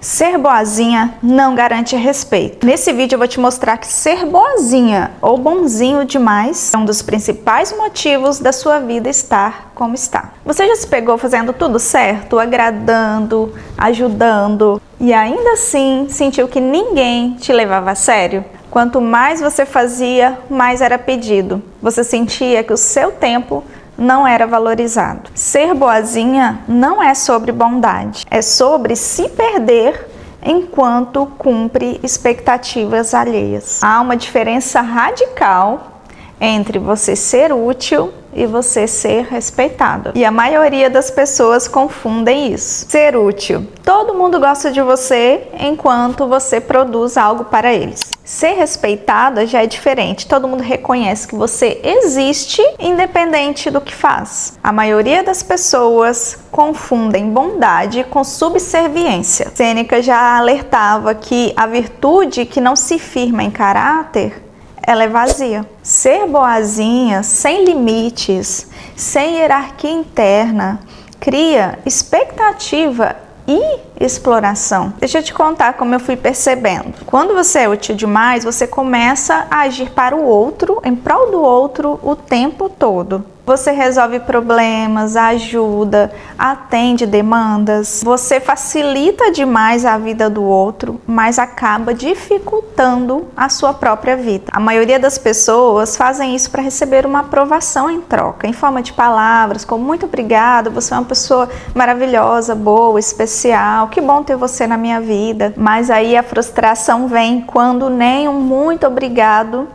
Ser boazinha não garante respeito. Nesse vídeo eu vou te mostrar que ser boazinha ou bonzinho demais é um dos principais motivos da sua vida estar como está. Você já se pegou fazendo tudo certo, agradando, ajudando e ainda assim sentiu que ninguém te levava a sério? Quanto mais você fazia, mais era pedido. Você sentia que o seu tempo não era valorizado. Ser boazinha não é sobre bondade, é sobre se perder enquanto cumpre expectativas alheias. Há uma diferença radical entre você ser útil e você ser respeitado. E a maioria das pessoas confundem isso. Ser útil. Todo mundo gosta de você enquanto você produz algo para eles. Ser respeitada já é diferente. Todo mundo reconhece que você existe independente do que faz. A maioria das pessoas confundem bondade com subserviência. Sêneca já alertava que a virtude que não se firma em caráter, ela é vazia. Ser boazinha, sem limites, sem hierarquia interna, cria expectativa e exploração. Deixa eu te contar como eu fui percebendo. Quando você é útil demais, você começa a agir para o outro, em prol do outro, o tempo todo. Você resolve problemas, ajuda, atende demandas. Você facilita demais a vida do outro, mas acaba dificultando a sua própria vida. A maioria das pessoas fazem isso para receber uma aprovação em troca, em forma de palavras, como muito obrigado, você é uma pessoa maravilhosa, boa, especial, que bom ter você na minha vida. Mas aí a frustração vem quando nem um muito obrigado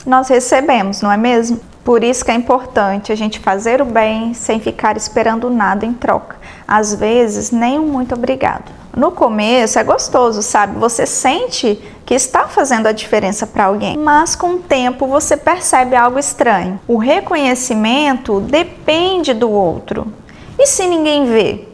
nós recebemos, não é mesmo? Por isso que é importante a gente fazer o bem sem ficar esperando nada em troca. Às vezes, nem um muito obrigado. No começo é gostoso, sabe? Você sente que está fazendo a diferença para alguém, mas com o tempo você percebe algo estranho. O reconhecimento depende do outro. E se ninguém vê?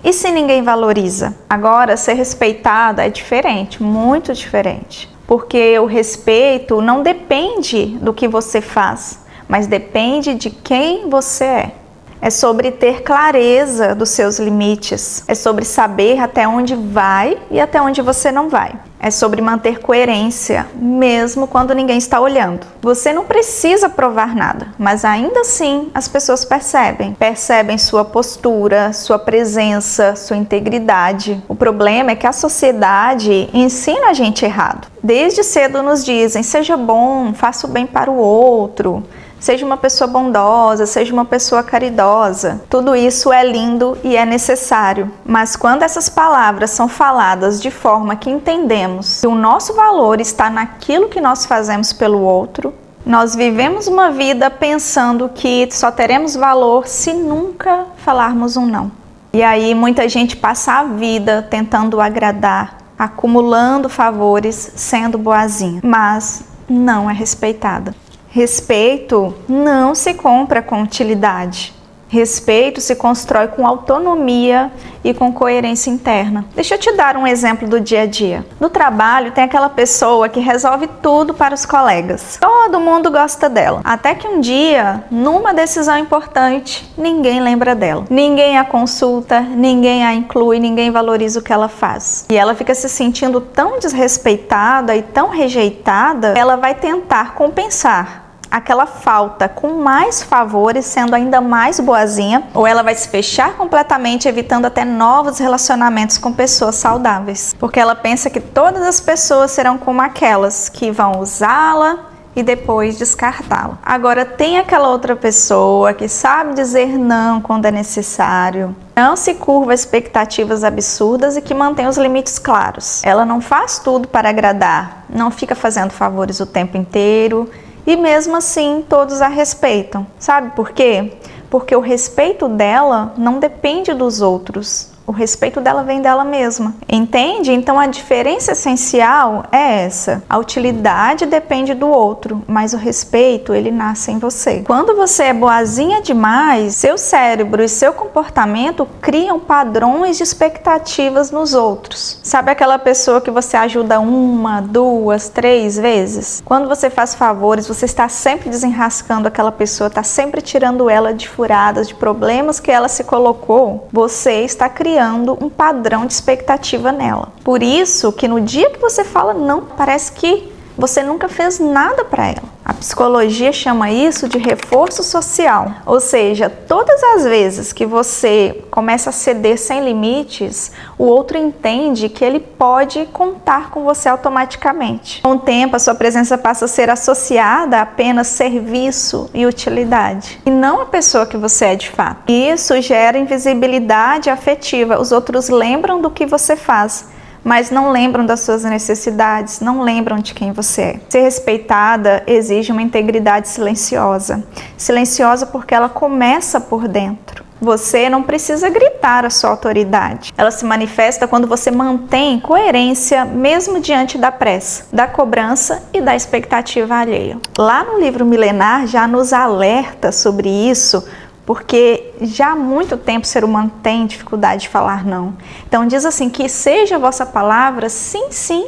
E se ninguém valoriza? Agora, ser respeitada é diferente, muito diferente. Porque o respeito não depende do que você faz, mas depende de quem você é. É sobre ter clareza dos seus limites. É sobre saber até onde vai e até onde você não vai. É sobre manter coerência, mesmo quando ninguém está olhando. Você não precisa provar nada, mas ainda assim as pessoas percebem. Percebem sua postura, sua presença, sua integridade. O problema é que a sociedade ensina a gente errado. Desde cedo nos dizem, seja bom, faça o bem para o outro. Seja uma pessoa bondosa, seja uma pessoa caridosa. Tudo isso é lindo e é necessário. Mas quando essas palavras são faladas de forma que entendemos que o nosso valor está naquilo que nós fazemos pelo outro, nós vivemos uma vida pensando que só teremos valor se nunca falarmos um não. E aí muita gente passa a vida tentando agradar, acumulando favores, sendo boazinha, mas não é respeitada. Respeito não se compra com utilidade. Respeito se constrói com autonomia e com coerência interna. Deixa eu te dar um exemplo do dia a dia. No trabalho tem aquela pessoa que resolve tudo para os colegas. Todo mundo gosta dela. Até que um dia, numa decisão importante, ninguém lembra dela. Ninguém a consulta, ninguém a inclui, ninguém valoriza o que ela faz. E ela fica se sentindo tão desrespeitada e tão rejeitada, ela vai tentar compensar aquela falta com mais favores, sendo ainda mais boazinha, ou ela vai se fechar completamente, evitando até novos relacionamentos com pessoas saudáveis, porque ela pensa que todas as pessoas serão como aquelas que vão usá-la e depois descartá-la. Agora tem aquela outra pessoa que sabe dizer não quando é necessário, não se curva a expectativas absurdas e que mantém os limites claros. Ela não faz tudo para agradar, não fica fazendo favores o tempo inteiro, e mesmo assim, todos a respeitam. Sabe por quê? Porque o respeito dela não depende dos outros. O respeito dela vem dela mesma. Entende? Então a diferença essencial é essa. A utilidade depende do outro, mas o respeito, ele nasce em você. Quando você é boazinha demais, seu cérebro e seu comportamento criam padrões de expectativas nos outros. Sabe aquela pessoa que você ajuda 1, 2, 3 vezes? Quando você faz favores, você está sempre desenrascando aquela pessoa, está sempre tirando ela de furadas, de problemas que ela se colocou. Você está criando criando um padrão de expectativa nela. Por isso que no dia que você fala não, parece que você nunca fez nada para ela. A psicologia chama isso de reforço social. Ou seja, todas as vezes que você começa a ceder sem limites, o outro entende que ele pode contar com você automaticamente. Com o tempo, a sua presença passa a ser associada a apenas serviço e utilidade, e não a pessoa que você é de fato. Isso gera invisibilidade afetiva. Os outros lembram do que você faz, mas não lembram das suas necessidades, não lembram de quem você é. Ser respeitada exige uma integridade silenciosa. Silenciosa porque ela começa por dentro. Você não precisa gritar a sua autoridade. Ela se manifesta quando você mantém coerência mesmo diante da pressa, da cobrança e da expectativa alheia. Lá no livro milenar já nos alerta sobre isso, porque já há muito tempo o ser humano tem dificuldade de falar não. Então diz assim, que seja a vossa palavra sim, sim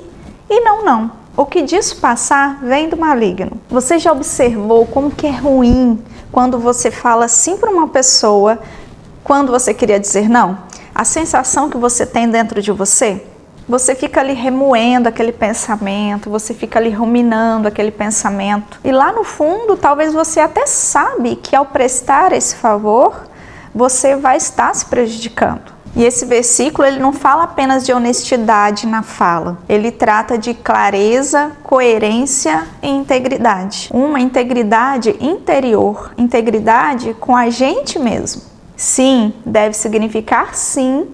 e não, não. O que disso passar vem do maligno. Você já observou como que é ruim quando você fala sim para uma pessoa quando você queria dizer não? A sensação que você tem dentro de você? Você fica ali remoendo aquele pensamento, você fica ali ruminando aquele pensamento. E lá no fundo, talvez você até sabe que ao prestar esse favor, você vai estar se prejudicando. E esse versículo, ele não fala apenas de honestidade na fala. Ele trata de clareza, coerência e integridade. Uma integridade interior, integridade com a gente mesmo. Sim, deve significar sim,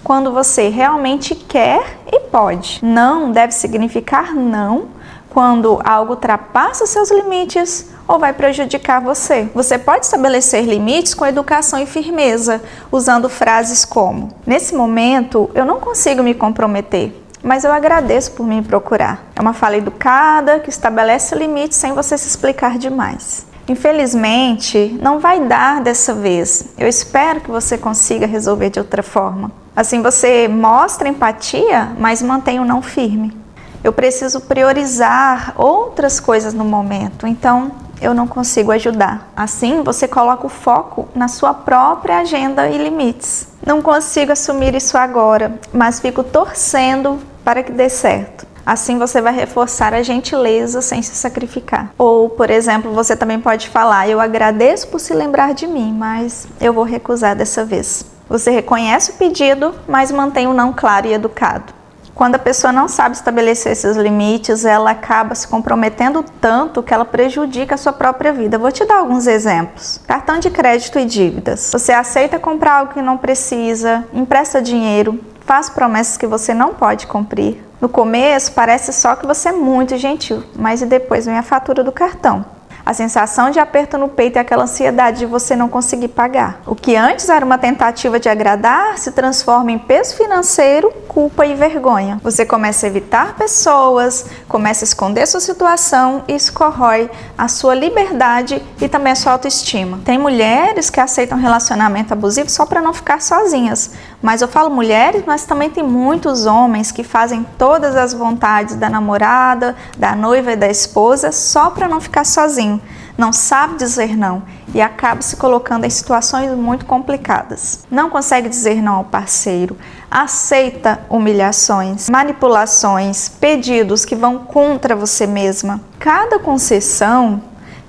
quando você realmente quer e pode. Não deve significar não quando algo ultrapassa seus limites ou vai prejudicar você. Você pode estabelecer limites com educação e firmeza, usando frases como: nesse momento eu não consigo me comprometer, mas eu agradeço por me procurar. É uma fala educada que estabelece limites sem você se explicar demais. Infelizmente, não vai dar dessa vez. Eu espero que você consiga resolver de outra forma. Assim você mostra empatia, mas mantém o não firme. Eu preciso priorizar outras coisas no momento, então eu não consigo ajudar. Assim você coloca o foco na sua própria agenda e limites. Não consigo assumir isso agora, mas fico torcendo para que dê certo. Assim você vai reforçar a gentileza sem se sacrificar. Ou, por exemplo, você também pode falar: eu agradeço por se lembrar de mim, mas eu vou recusar dessa vez. Você reconhece o pedido, mas mantém o não claro e educado. Quando a pessoa não sabe estabelecer esses limites, ela acaba se comprometendo tanto que ela prejudica a sua própria vida. Vou te dar alguns exemplos. Cartão de crédito e dívidas. Você aceita comprar algo que não precisa, empresta dinheiro, faz promessas que você não pode cumprir. No começo parece só que você é muito gentil, mas e depois vem a fatura do cartão. A sensação de aperto no peito e aquela ansiedade de você não conseguir pagar. O que antes era uma tentativa de agradar se transforma em peso financeiro, culpa e vergonha. Você começa a evitar pessoas, começa a esconder sua situação e isso corrói a sua liberdade e também a sua autoestima. Tem mulheres que aceitam relacionamento abusivo só para não ficar sozinhas. Mas eu falo mulheres, mas também tem muitos homens que fazem todas as vontades da namorada, da noiva e da esposa só para não ficar sozinho. Não sabe dizer não e acaba se colocando em situações muito complicadas. Não consegue dizer não ao parceiro, aceita humilhações, manipulações, pedidos que vão contra você mesma. Cada concessão,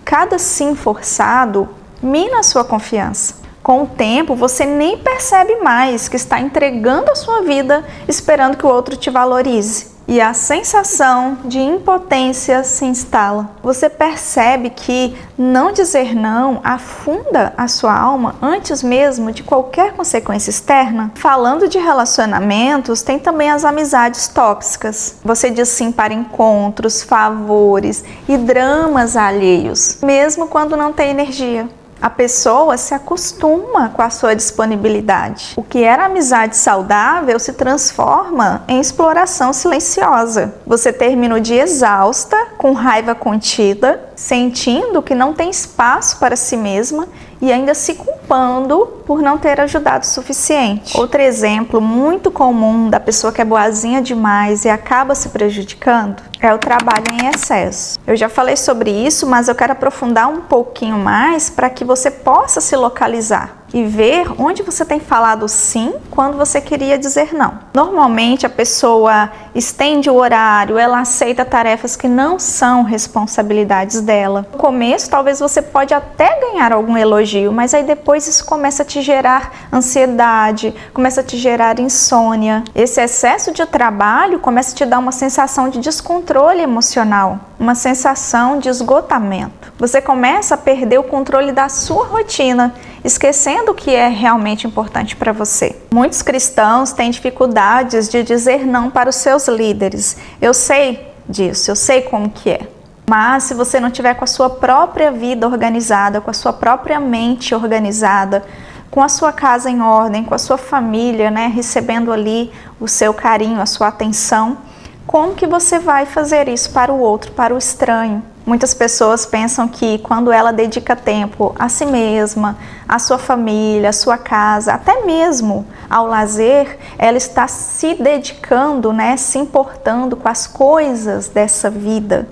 cada sim forçado, mina a sua confiança. Com o tempo, você nem percebe mais que está entregando a sua vida esperando que o outro te valorize. E a sensação de impotência se instala. Você percebe que não dizer não afunda a sua alma antes mesmo de qualquer consequência externa? Falando de relacionamentos, tem também as amizades tóxicas. Você diz sim para encontros, favores e dramas alheios, mesmo quando não tem energia. A pessoa se acostuma com a sua disponibilidade. O que era amizade saudável se transforma em exploração silenciosa. Você termina o dia exausta, com raiva contida, sentindo que não tem espaço para si mesma e ainda se culpando por não ter ajudado o suficiente. Outro exemplo muito comum da pessoa que é boazinha demais e acaba se prejudicando É o trabalho em excesso. Eu já falei sobre isso, mas eu quero aprofundar um pouquinho mais para que você possa se localizar e ver onde você tem falado sim quando você queria dizer não. Normalmente a pessoa estende o horário, ela aceita tarefas que não são responsabilidades dela. No começo talvez você pode até ganhar algum elogio, mas aí depois isso começa a te gerar ansiedade, começa a te gerar insônia. Esse excesso de trabalho começa a te dar uma sensação de descontrole emocional, uma sensação de esgotamento. Você começa a perder o controle da sua rotina, esquecendo o que é realmente importante para você. Muitos cristãos têm dificuldades de dizer não para os seus líderes. Eu sei disso, eu sei como que é. Mas se você não tiver com a sua própria vida organizada, com a sua própria mente organizada, com a sua casa em ordem, com a sua família, né, recebendo ali o seu carinho, a sua atenção, como que você vai fazer isso para o outro, para o estranho? Muitas pessoas pensam que quando ela dedica tempo a si mesma, à sua família, à sua casa, até mesmo ao lazer, ela está se dedicando, né, se importando com as coisas dessa vida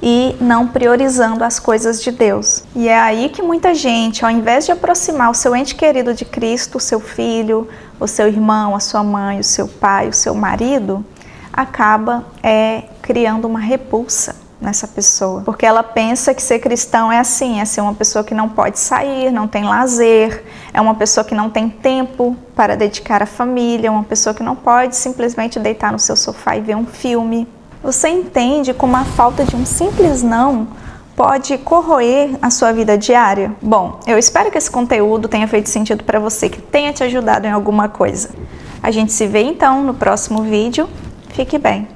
e não priorizando as coisas de Deus. E é aí que muita gente, ao invés de aproximar o seu ente querido de Cristo, o seu filho, o seu irmão, a sua mãe, o seu pai, o seu marido, acaba criando uma repulsa nessa pessoa, porque ela pensa que ser cristão é assim, é ser uma pessoa que não pode sair, não tem lazer, é uma pessoa que não tem tempo para dedicar à família, uma pessoa que não pode simplesmente deitar no seu sofá e ver um filme. Você entende como a falta de um simples não pode corroer a sua vida diária? Bom, eu espero que esse conteúdo tenha feito sentido para você, que tenha te ajudado em alguma coisa. A gente se vê então no próximo vídeo. Fique bem!